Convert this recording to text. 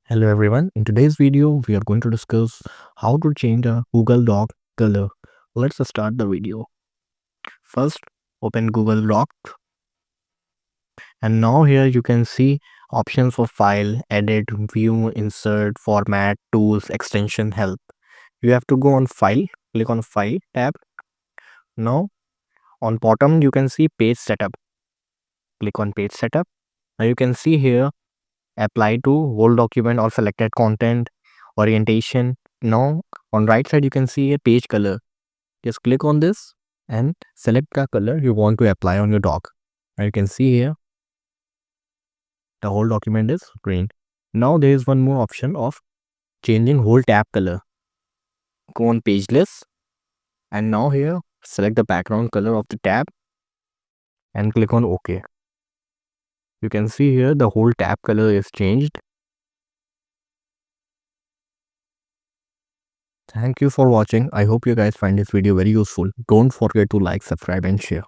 Hello everyone, in today's video we are going to discuss how to change a Google Doc color. Let's start the video. First, open Google Doc, and now here you can see options for file, edit, view, insert, format, tools, extension, help. You have to go on file, click on file tab. Now on bottom you can see page setup. Click on page setup. Now you can see here apply to whole document or selected content, orientation. Now on right side you can see a page color. Just click on this and select the color you want to apply on your doc. Now you can see here the whole document is green. Now there is one more option of changing whole tab color. Go on page list, and now here select the background color of the tab and click on OK. You can see here the whole tab color is changed. Thank you for watching. I hope you guys find this video very useful. Don't forget to like, subscribe and share.